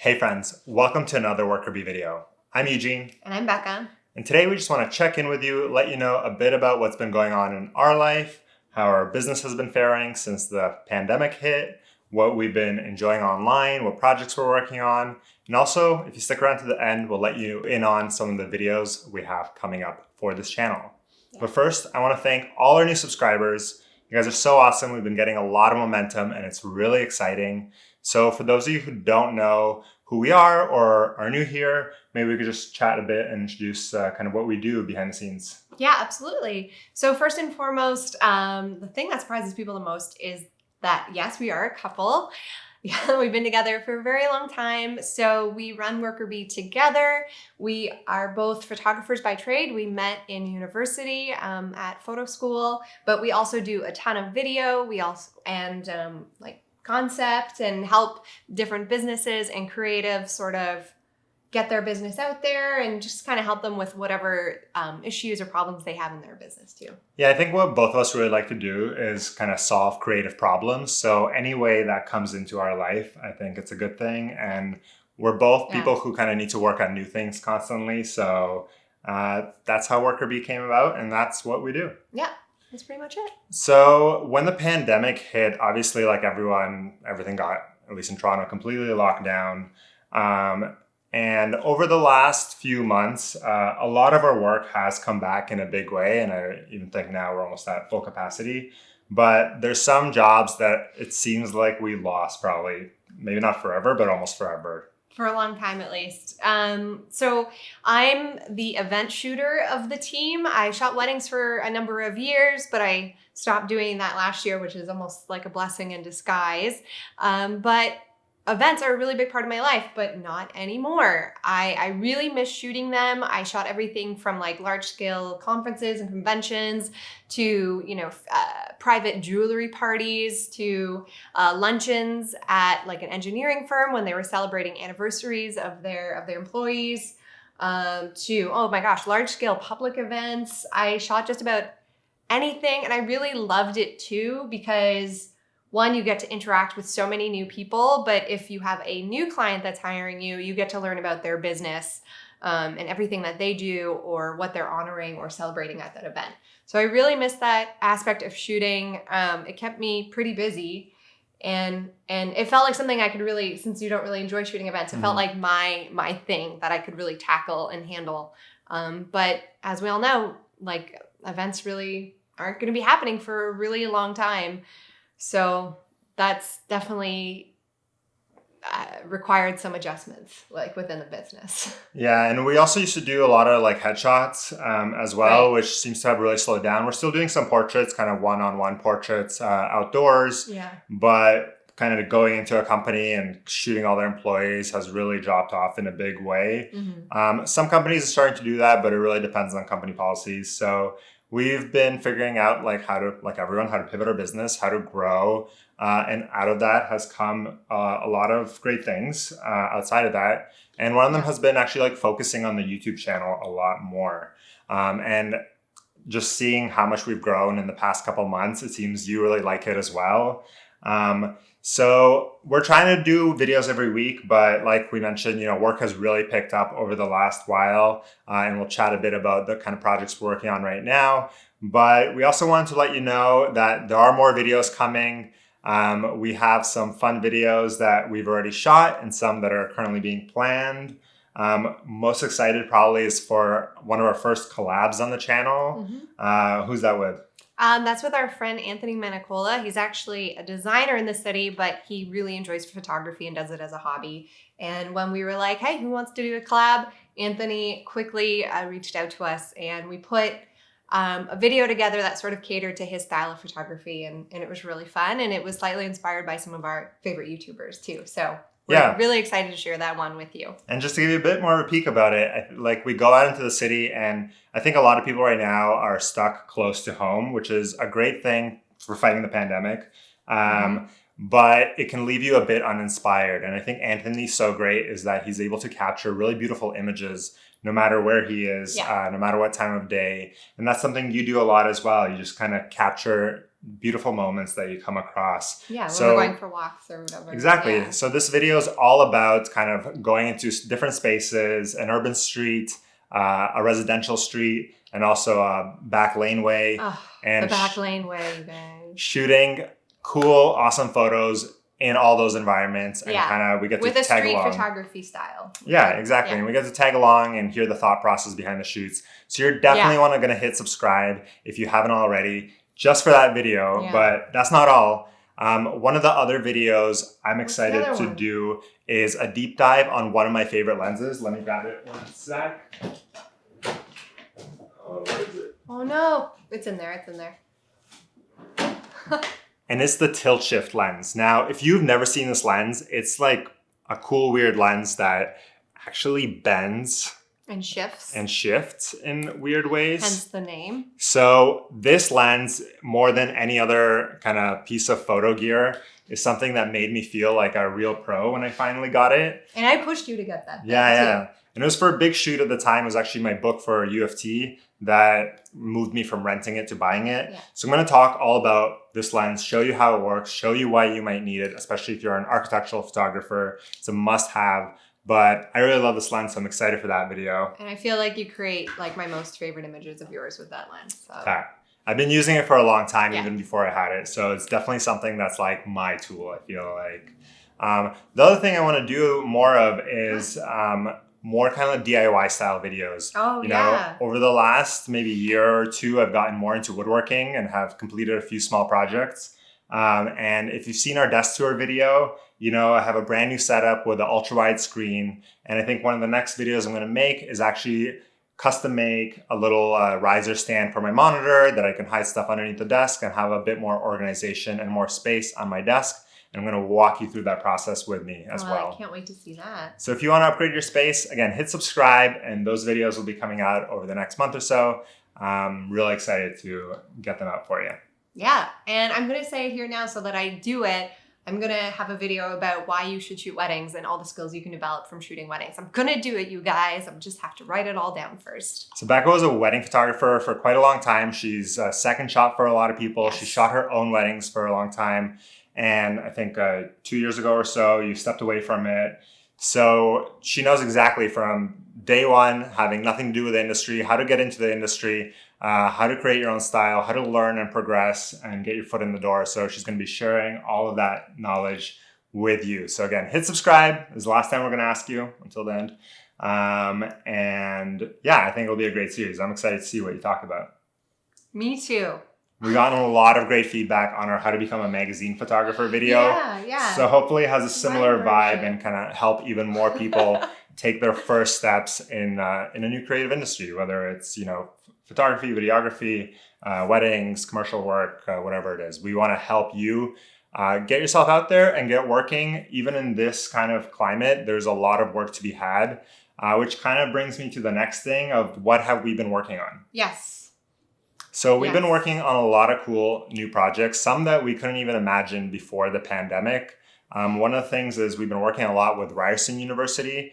Hey friends, welcome to another Worker Bee video. I'm Eugene. And I'm Becca. And today we just want to check in with you, let you know a bit about what's been going on in our life, how our business has been faring since the pandemic hit, what we've been enjoying online, what projects we're working on. And also, if you stick around to the end, we'll let you in on some of the videos we have coming up for this channel. Yeah. But first, I want to thank all our new subscribers. You guys are so awesome. We've been getting a lot of momentum and it's really exciting. So for those of you who don't know who we are or are new here, maybe we could just chat a bit and introduce kind of what we do behind the scenes. Yeah, absolutely. So first and foremost, the thing that surprises people the most is that, yes, we are a couple. Yeah, we've been together for a very long time. So we run Worker Bee together. We are both photographers by trade. We met in university at photo school, but we also do a ton of video. We also, like concept and help different businesses and creatives sort of get their business out there and just kind of help them with whatever issues or problems they have in their business too. Yeah, I think what both of us really like to do is kind of solve creative problems. So any way that comes into our life, I think it's a good thing. And we're both people who kind of need to work on new things constantly. So that's how Worker Bee came about and that's what we do. Yeah. That's pretty much it. So when the pandemic hit, obviously like everyone, everything got, at least in Toronto, completely locked down. And over the last few months, a lot of our work has come back in a big way. And I even think now we're almost at full capacity. But there's some jobs that it seems like we lost probably, maybe not forever, but almost forever. For a long time, at least. So I'm the event shooter of the team. I shot weddings for a number of years, but I stopped doing that last year, which is almost like a blessing in disguise. But events are a really big part of my life, but not anymore. I really miss shooting them. I shot everything from like large scale conferences and conventions to, private jewelry parties to luncheons at like an engineering firm when they were celebrating anniversaries of their employees, to, oh my gosh, large scale public events. I shot just about anything and I really loved it too because one, you get to interact with so many new people, but if you have a new client that's hiring you, you get to learn about their business and everything that they do or what they're honoring or celebrating at that event. So I really miss that aspect of shooting. It kept me pretty busy and it felt like something I could really, since you don't really enjoy shooting events, it felt like my thing that I could really tackle and handle. But as we all know, like events really aren't going to be happening for a really long time. So that's definitely required some adjustments like within the business. Yeah, and we also used to do a lot of like headshots as well, right, which seems to have really slowed down. We're still doing some portraits, kind of one-on-one portraits outdoors, but kind of going into a company and shooting all their employees has really dropped off in a big way. Some companies are starting to do that, but it really depends on company policies. So we've been figuring out like how to, like everyone, how to pivot our business, how to grow. And out of that has come a lot of great things outside of that. And one of them has been actually like focusing on the YouTube channel a lot more. And just seeing how much we've grown in the past couple months, it seems you really like it as well. So we're trying to do videos every week, but like we mentioned, work has really picked up over the last while, and we'll chat a bit about the kind of projects we're working on right now. But we also wanted to let you know that there are more videos coming. We have some fun videos that we've already shot and some that are currently being planned. Most excited probably is for one of our first collabs on the channel. Who's that with? That's with our friend Anthony Manicola. He's actually a designer in the city, but he really enjoys photography and does it as a hobby. And when we were like, hey, who wants to do a collab? Anthony quickly reached out to us and we put a video together that sort of catered to his style of photography. And it was really fun. And it was slightly inspired by some of our favorite YouTubers too. So we're really excited to share that one with you. And just to give you a bit more of a peek about it, like we go out into the city and I think a lot of people right now are stuck close to home, which is a great thing for fighting the pandemic. but it can leave you a bit uninspired. And I think Anthony's so great is that he's able to capture really beautiful images no matter where he is, no matter what time of day. And that's something you do a lot as well. You just kind of capture beautiful moments that you come across. Yeah, when we're going for walks or whatever. Exactly. Yeah. So this video is all about kind of going into different spaces, an urban street, a residential street, and also a back laneway. Oh, and the back laneway, guys. Shooting cool, awesome photos in all those environments, and kind of we get to with tag a along. street photography style. Yeah, exactly. And we get to tag along and hear the thought process behind the shoots. So you're definitely going to hit subscribe if you haven't already, just for that video. Yeah. But that's not all. One of the other videes I'm excited to do is a deep dive on one of my favorite lenses. Let me grab it one sec. Oh, where is it? Oh no, it's in there. It's in there. And it's the tilt shift lens. Now, if you've never seen this lens, it's like a cool, weird lens that actually bends and shifts in weird ways. Hence the name. So this lens, more than any other kind of piece of photo gear, is something that made me feel like a real pro when I finally got it. And I pushed you to get that. Yeah. And it was for a big shoot at the time. It was actually my book for UFT that moved me from renting it to buying it. Yeah. So I'm going to talk all about this lens, show you how it works, show you why you might need it, especially if you're an architectural photographer. It's a must-have. But I really love this lens, so I'm excited for that video. And I feel like you create like my most favorite images of yours with that lens. So. Okay. I've been using it for a long time, even before I had it. So it's definitely something that's like my tool, I feel like. The other thing I want to do more of is more kind of DIY style videos. Oh, you know, over the last maybe year or two, I've gotten more into woodworking and have completed a few small projects. And if you've seen our desk tour video, you know, I have a brand new setup with an ultra wide screen. And I think one of the next videos I'm going to make is actually custom make a little riser stand for my monitor that I can hide stuff underneath the desk and have a bit more organization and more space on my desk. And I'm going to walk you through that process with me as well. I can't wait to see that. So if you want to upgrade your space, again, hit subscribe, and those videos will be coming out over the next month or so. I'm really excited to get them out for you. Yeah, and I'm going to say it here now so that I do it. I'm going to have a video about why you should shoot weddings and all the skills you can develop from shooting weddings. I'm going to do it, you guys. I just have to write it all down first. So Becca was a wedding photographer for quite a long time. She's a second shot for a lot of people. Yes. She shot her own weddings for a long time. And I think 2 years ago or so, you stepped away from it. So she knows exactly from day one, having nothing to do with the industry, how to get into the industry, how to create your own style, how to learn and progress and get your foot in the door. So she's going to be sharing all of that knowledge with you. So again, hit subscribe. This is the last time we're going to ask you until the end. And yeah, I think it'll be a great series. I'm excited to see what you talk about. Me too. We've gotten a lot of great feedback on our How to Become a Magazine Photographer video. Yeah. So hopefully it has a similar vibe and kind of help even more people take their first steps in a new creative industry, whether it's, you know, photography, videography, weddings, commercial work, whatever it is. We want to help you get yourself out there and get working. Even in this kind of climate, there's a lot of work to be had, which kind of brings me to the next thing of what have we been working on? Yes. So we've been working on a lot of cool new projects, some that we couldn't even imagine before the pandemic. One of the things is we've been working a lot with Ryerson University,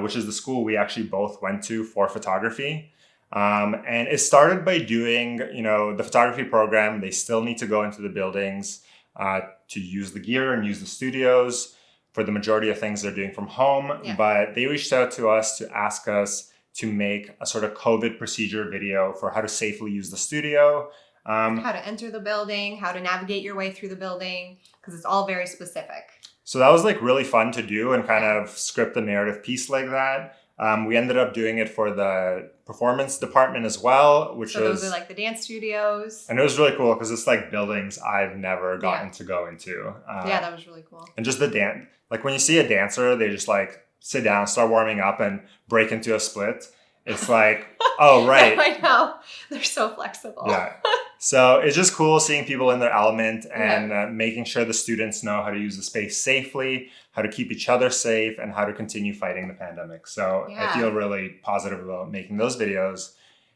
which is the school we actually both went to for photography. And it started by doing, you know, the photography program. They still need to go into the buildings to use the gear and use the studios for the majority of things they're doing from home. Yeah. But they reached out to us to ask us to make a sort of COVID procedure video for how to safely use the studio. How to enter the building, how to navigate your way through the building, because it's all very specific. So that was like really fun to do and kind of script a narrative piece like that. We ended up doing it for the performance department as well, which was... So those are like the dance studios. And it was really cool because it's like buildings I've never gotten to go into. Yeah, that was really cool. And just the dance, like when you see a dancer, they just like sit down, start warming up and break into a split. It's like, oh, right. I know. They're so flexible. Yeah. So it's just cool seeing people in their element and making sure the students know how to use the space safely, how to keep each other safe, and how to continue fighting the pandemic. So I feel really positive about making those videos.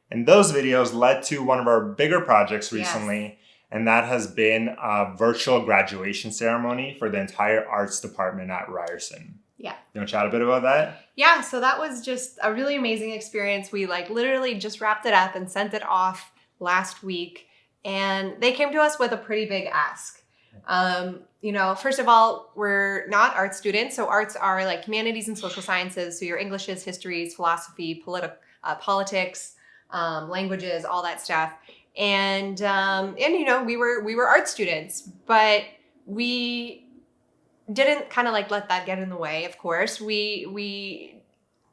And those videos led to one of our bigger projects recently. and that has been a virtual graduation ceremony for the entire arts department at Ryerson. Yeah. You want to chat a bit about that? Yeah, so that was just a really amazing experience. We like literally just wrapped it up and sent it off last week, and they came to us with a pretty big ask. First of all, we're not art students. So arts are like humanities and social sciences. So your Englishes, histories, philosophy, politics, languages, all that stuff. And we were art students, but we didn't kind of like let that get in the way. Of course, we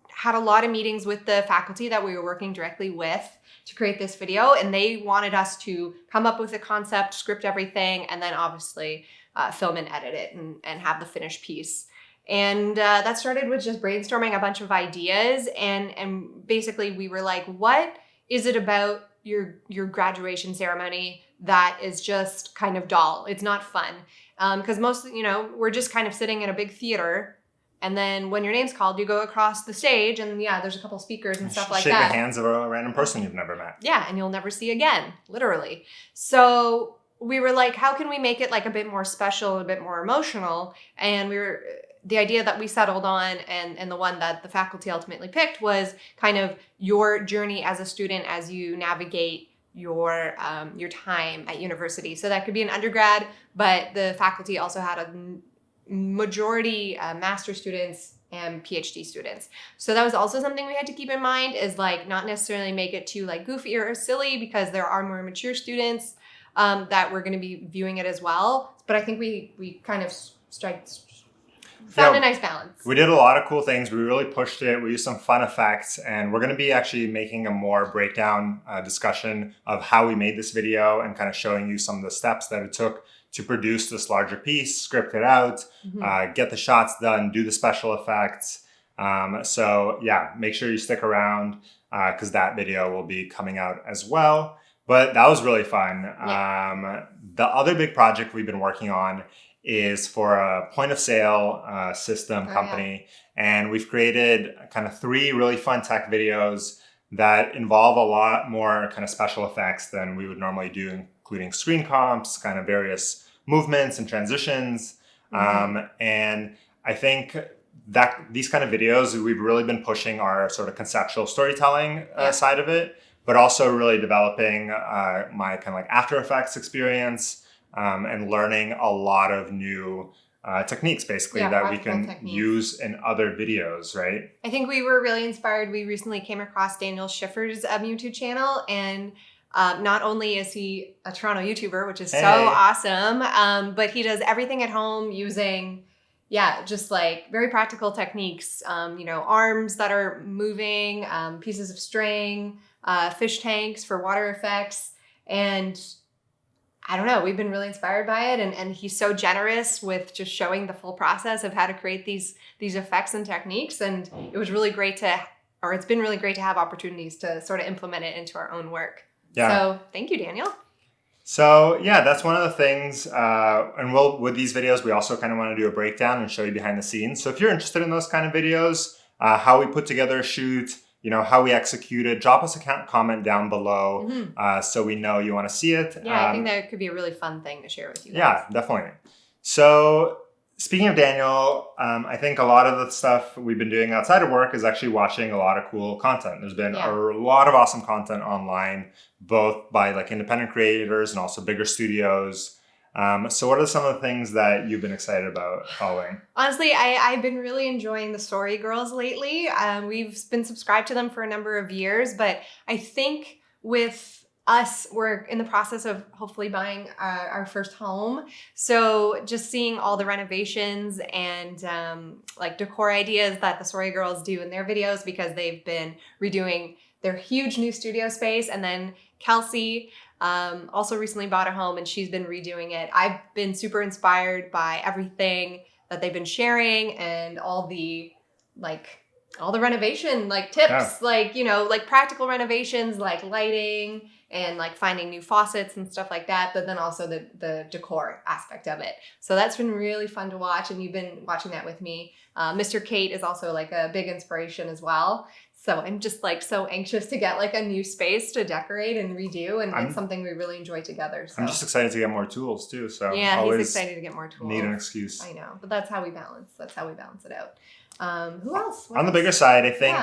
had a lot of meetings with the faculty that we were working directly with to create this video, and they wanted us to come up with a concept, script everything, and then obviously film and edit it and have the finished piece. And that started with just brainstorming a bunch of ideas, and basically we were like, what is it about your graduation ceremony that is just kind of dull? It's not fun. Because we're just kind of sitting in a big theater, and then when your name's called, you go across the stage, and there's a couple speakers and stuff like that. Shake the hands of a random person you've never met. Yeah, and you'll never see again, literally. So we were like, how can we make it like a bit more special, a bit more emotional? And the idea that we settled on, and the one that the faculty ultimately picked, was kind of your journey as a student as you navigate your time at university. So that could be an undergrad, but the faculty also had a majority master students and PhD students. So that was also something we had to keep in mind, is like not necessarily make it too like goofy or silly, because there are more mature students that were going to be viewing it as well. But I think we kind of found a nice balance. We did a lot of cool things. We really pushed it. We used some fun effects, and we're going to be actually making a more breakdown discussion of how we made this video and kind of showing you some of the steps that it took to produce this larger piece, script it out, get the shots done, do the special effects. So yeah, make sure you stick around because that video will be coming out as well. But that was really fun. Yeah. The other big project we've been working on is for a point of sale system company. Yeah. And we've created kind of 3 really fun tech videos that involve a lot more kind of special effects than we would normally do, including screen comps, kind of various movements and transitions. And I think that these kind of videos, we've really been pushing our sort of conceptual storytelling side of it, but also really developing my kind of like After Effects experience and learning a lot of new techniques basically that we can use in other videos, right? I think we were really inspired. We recently came across Daniel Schiffer's YouTube channel, and not only is he a Toronto YouTuber, which is so awesome, but he does everything at home using, just like very practical techniques, arms that are moving, pieces of string, fish tanks for water effects. And I don't know, we've been really inspired by it. And he's so generous with just showing the full process of how to create these effects and techniques. And it was really great it's been really great to have opportunities to sort of implement it into our own work. Yeah. So thank you, Daniel. So yeah, that's one of the things. And with these videos, we also kind of want to do a breakdown and show you behind the scenes. So if you're interested in those kind of videos, how we put together a shoot, how we execute it, drop us a comment down below so we know you want to see it. Yeah, I think that could be a really fun thing to share with you guys. Yeah, definitely. So speaking of Daniel, I think a lot of the stuff we've been doing outside of work is actually watching a lot of cool content. There's been a lot of awesome content online, both by like independent creators and also bigger studios. So what are some of the things that you've been excited about following? Honestly, I've been really enjoying the Story Girls lately. We've been subscribed to them for a number of years, but I think with us, we're in the process of hopefully buying our first home. So just seeing all the renovations and like decor ideas that the Story Girls do in their videos, because they've been redoing their huge new studio space. And then Kelsey also recently bought a home, and she's been redoing it. I've been super inspired by everything that they've been sharing and all the renovation like tips, like, like practical renovations, like lighting and like finding new faucets and stuff like that, but then also the decor aspect of it. So that's been really fun to watch, and you've been watching that with me. Mr. Kate is also like a big inspiration as well. So I'm just like so anxious to get like a new space to decorate and redo, and it's something we really enjoy together. So. I'm just excited to get more tools too. So yeah, he's excited to get more tools. Need an excuse. I know, but that's how we balance. That's how we balance it out. Who else? On the bigger side, I think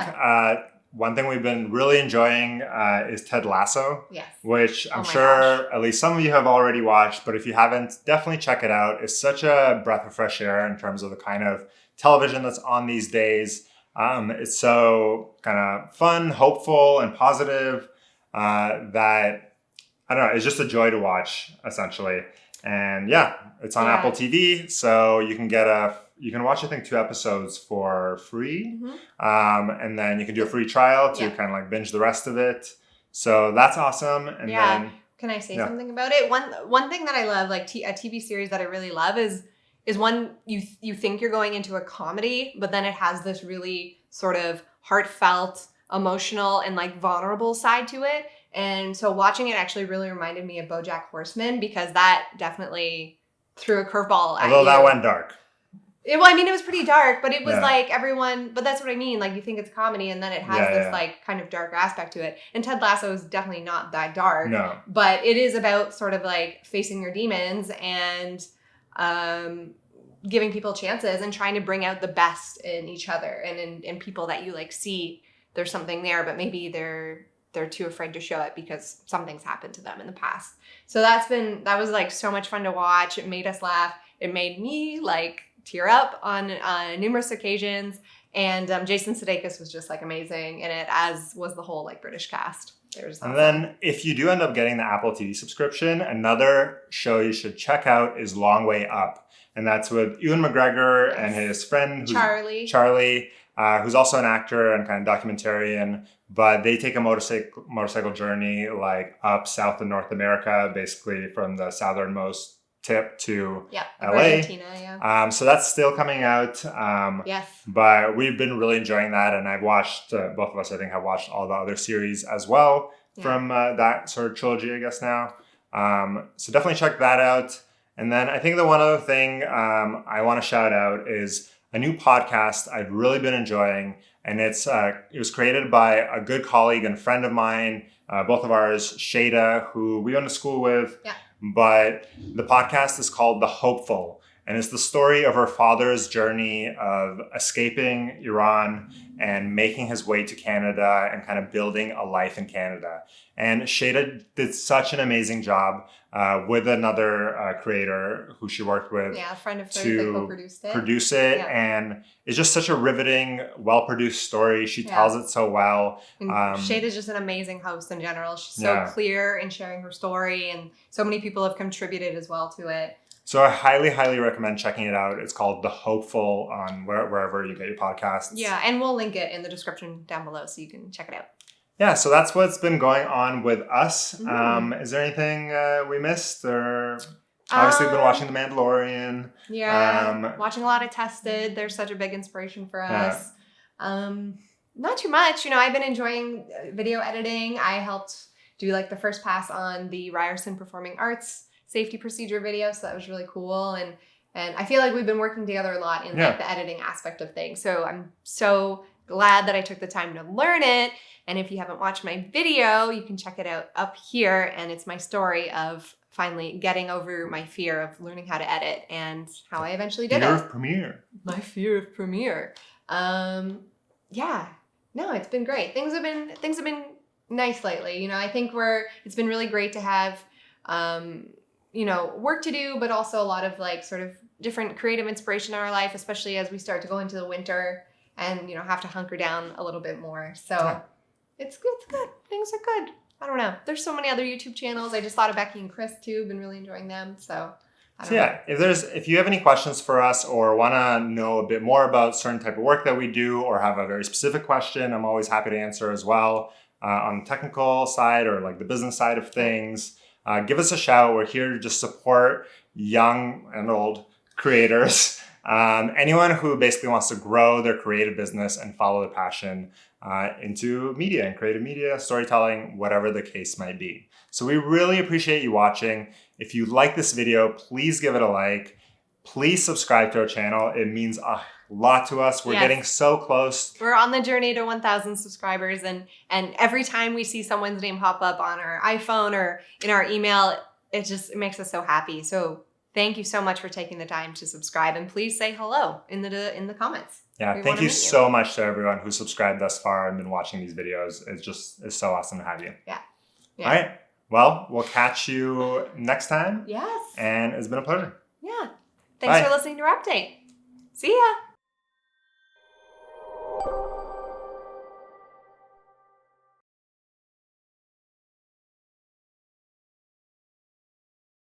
one thing we've been really enjoying is Ted Lasso. Yes. Which I'm sure at least some of you have already watched, but if you haven't, definitely check it out. It's such a breath of fresh air in terms of the kind of television that's on these days. It's so kind of fun, hopeful, and positive that, I don't know, it's just a joy to watch, essentially. And yeah, it's on Apple TV, so you can watch, I think, 2 episodes for free. And then you can do a free trial to kind of like binge the rest of it. So that's awesome. And then, can I say something about it? One thing that I love, like a TV series that I really love is one you think you're going into a comedy, but then it has this really sort of heartfelt, emotional, and like vulnerable side to it. And so watching it actually really reminded me of BoJack Horseman, because that definitely threw a curveball at you. Although that went dark. It was pretty dark, but it was like but that's what I mean. Like, you think it's comedy, and then it has this like kind of dark aspect to it. And Ted Lasso is definitely not that dark. No. But it is about sort of like facing your demons and giving people chances and trying to bring out the best in each other and in people that you like see there's something there, but maybe they're too afraid to show it because something's happened to them in the past. So that was like so much fun to watch. It made us laugh. It made me like tear up on numerous occasions. And Jason Sudeikis was just like amazing in it, as was the whole like British cast. And then if you do end up getting the Apple TV subscription, another show you should check out is Long Way Up. And that's with Ewan McGregor and his friend Charlie, who's also an actor and kind of documentarian. But they take a motorcycle journey like up south of North America, basically from the southernmost tip to LA. Argentina, so that's still coming out. Yes. But we've been really enjoying that. And I've watched, both of us, I think, have watched all the other series as well from that sort of trilogy, I guess, now. So definitely check that out. And then I think the one other thing I want to shout out is a new podcast I've really been enjoying. And it was created by a good colleague and friend of mine, both of ours, Shada, who we went to school with. Yeah. But the podcast is called The Hopeful. And it's the story of her father's journey of escaping Iran and making his way to Canada and kind of building a life in Canada. And Shada did such an amazing job with another creator who she worked with. Yeah, a friend of hers to that co-produced it. Produce it. Yeah. And it's just such a riveting, well-produced story. She tells it so well. Shada's just an amazing host in general. She's so clear in sharing her story, and so many people have contributed as well to it. So I highly, highly recommend checking it out. It's called The Hopeful on wherever you get your podcasts. Yeah, and we'll link it in the description down below so you can check it out. Yeah, so that's what's been going on with us. Is there anything we missed? Or obviously, we've been watching The Mandalorian. Yeah, watching a lot of Tested. They're such a big inspiration for us. Not too much. I've been enjoying video editing. I helped do like the first pass on the Ryerson Performing Arts safety procedure video, so that was really cool. And I feel like we've been working together a lot in like the editing aspect of things. So I'm so glad that I took the time to learn it. And if you haven't watched my video, you can check it out up here. And it's my story of finally getting over my fear of learning how to edit and how I eventually did it. Fear of Premiere. My fear of Premiere. No, it's been great. Things have been nice lately. I think it's been really great to have work to do, but also a lot of like sort of different creative inspiration in our life, especially as we start to go into the winter and, have to hunker down a little bit more. So it's good. Things are good. I don't know. There's so many other YouTube channels. I just thought of Becky and Chris too. Been really enjoying them. So I don't know. If you have any questions for us or want to know a bit more about certain type of work that we do or have a very specific question, I'm always happy to answer as well on the technical side or like the business side of things. Give us a shout. We're here to just support young and old creators Anyone who basically wants to grow their creative business and follow their passion into media and creative media, storytelling, whatever the case might be. So we really appreciate you watching. If you like this video, please give it a like. Please subscribe to our channel. It means a lot to us. We're getting so close. We're on the journey to 1,000 subscribers, and every time we see someone's name pop up on our iPhone or in our email, it makes us so happy. So thank you so much for taking the time to subscribe, and please say hello in the comments. Yeah, thank you so much to everyone who subscribed thus far and been watching these videos. It's so awesome to have you. Yeah. All right. Well, we'll catch you next time. Yes. And it's been a pleasure. Yeah. Thanks for listening to our update. See ya.